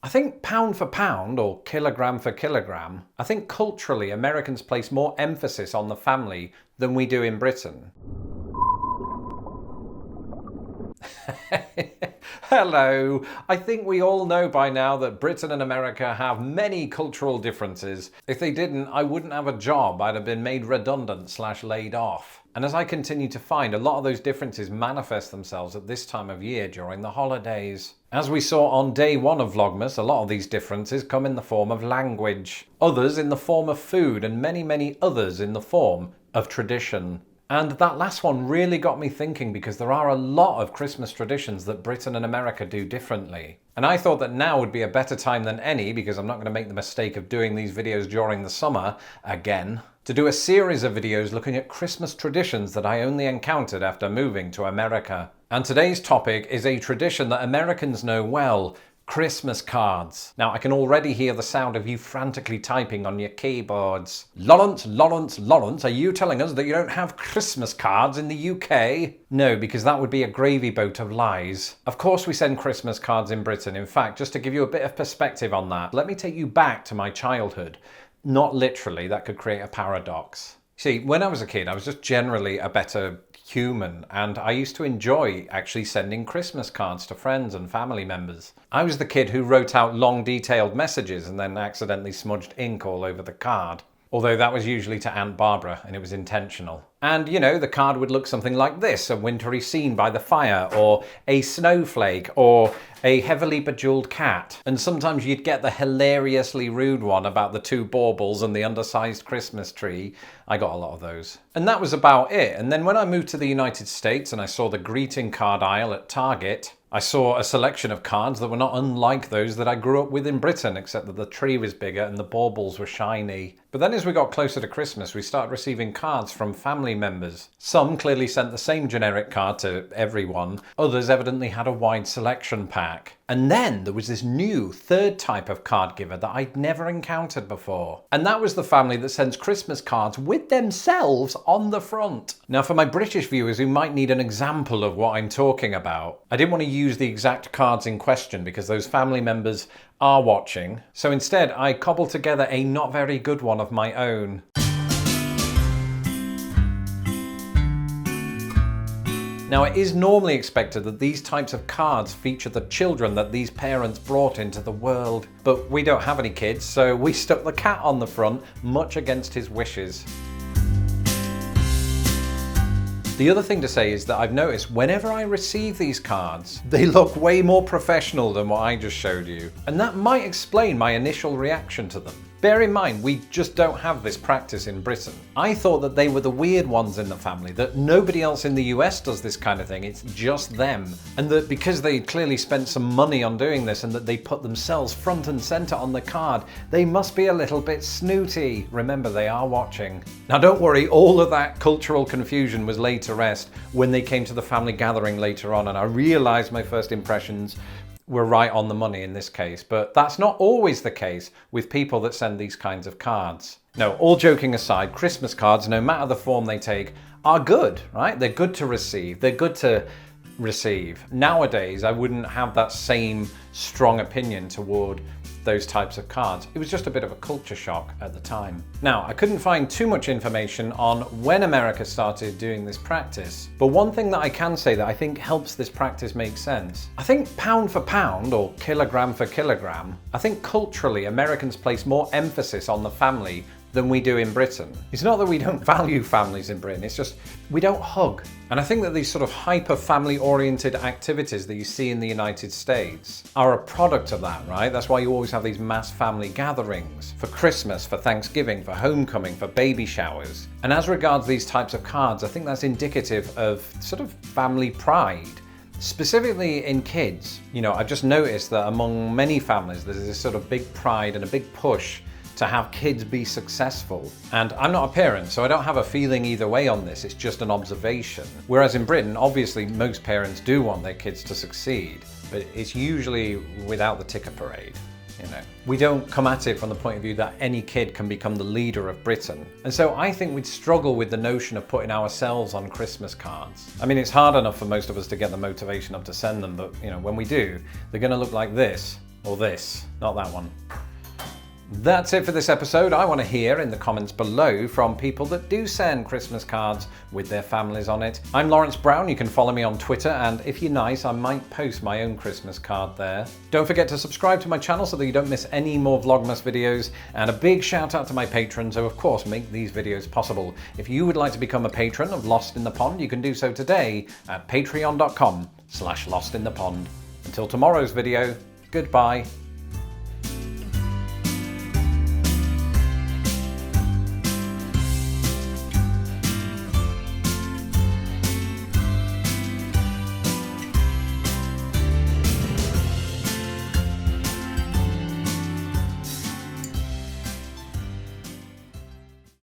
I think pound for pound, or kilogram for kilogram, I think culturally Americans place more emphasis on the family than we do in Britain. Hello! I think we all know by now that Britain and America have many cultural differences. If they didn't, I wouldn't have a job. I'd have been made redundant / laid off. And as I continue to find, a lot of those differences manifest themselves at this time of year during the holidays. As we saw on day one of Vlogmas, a lot of these differences come in the form of language, others in the form of food, and many others in the form of tradition. And that last one really got me thinking, because there are a lot of Christmas traditions that Britain and America do differently. And I thought that now would be a better time than any, because I'm not going to make the mistake of doing these videos during the summer again, to do a series of videos looking at Christmas traditions that I only encountered after moving to America. And today's topic is a tradition that Americans know well: Christmas cards. Now, I can already hear the sound of you frantically typing on your keyboards. Lawrence, are you telling us that you don't have Christmas cards in the UK? No, because that would be a gravy boat of lies. Of course we send Christmas cards in Britain. In fact, just to give you a bit of perspective on that, let me take you back to my childhood. Not literally, that could create a paradox. See, when I was a kid, I was just generally a better human, and I used to enjoy actually sending Christmas cards to friends and family members. I was the kid who wrote out long detailed messages and then accidentally smudged ink all over the card. Although that was usually to Aunt Barbara, and it was intentional. And, you know, the card would look something like this: a wintry scene by the fire, or a snowflake, or a heavily bejeweled cat. And sometimes you'd get the hilariously rude one about the two baubles and the undersized Christmas tree. I got a lot of those. And that was about it. And then when I moved to the United States and I saw the greeting card aisle at Target, I saw a selection of cards that were not unlike those that I grew up with in Britain, except that the tree was bigger and the baubles were shiny. But then as we got closer to Christmas, we started receiving cards from family members. Some clearly sent the same generic card to everyone. Others evidently had a wide selection pack. And then there was this new third type of card giver that I'd never encountered before. And that was the family that sends Christmas cards with themselves on the front. Now, for my British viewers who might need an example of what I'm talking about, I didn't want to use the exact cards in question because those family members are watching. So instead, I cobbled together a not very good one of my own. Now, it is normally expected that these types of cards feature the children that these parents brought into the world. But we don't have any kids, so we stuck the cat on the front, much against his wishes. The other thing to say is that I've noticed whenever I receive these cards, they look way more professional than what I just showed you. And that might explain my initial reaction to them. Bear in mind, we just don't have this practice in Britain. I thought that they were the weird ones in the family, that nobody else in the US does this kind of thing, it's just them. And that because they clearly spent some money on doing this and that they put themselves front and center on the card, they must be a little bit snooty. Remember, they are watching. Now don't worry, all of that cultural confusion was laid to rest when they came to the family gathering later on, and I realized my first impressions were right on the money in this case, but that's not always the case with people that send these kinds of cards. No, all joking aside, Christmas cards, no matter the form they take, are good, right? They're good to receive. They're good to receive. Nowadays, I wouldn't have that same strong opinion toward those types of cards. It was just a bit of a culture shock at the time. Now, I couldn't find too much information on when America started doing this practice, but one thing that I can say that I think helps this practice make sense, I think pound for pound, or kilogram for kilogram, I think culturally Americans place more emphasis on the family than we do in Britain. It's not that we don't value families in Britain, it's just we don't hug. And I think that these sort of hyper family oriented activities that you see in the United States are a product of that, right? That's why you always have these mass family gatherings for Christmas, for Thanksgiving, for homecoming, for baby showers. And as regards these types of cards, I think that's indicative of sort of family pride. Specifically in kids. You know, I've just noticed that among many families there's this sort of big pride and a big push to have kids be successful. And I'm not a parent, so I don't have a feeling either way on this, it's just an observation. Whereas in Britain, obviously most parents do want their kids to succeed, but it's usually without the ticker parade. You know, we don't come at it from the point of view that any kid can become the leader of Britain. And so I think we'd struggle with the notion of putting ourselves on Christmas cards. I mean, it's hard enough for most of us to get the motivation up to send them, but you know, when we do, they're gonna look like this. Or this, not that one. That's it for this episode. I want to hear in the comments below from people that do send Christmas cards with their families on it. I'm Lawrence Brown. You can follow me on Twitter, and if you're nice, I might post my own Christmas card there. Don't forget to subscribe to my channel so that you don't miss any more Vlogmas videos, and a big shout out to my patrons who of course make these videos possible. If you would like to become a patron of Lost in the Pond, you can do so today at patreon.com/lostinthepond. Until tomorrow's video, goodbye.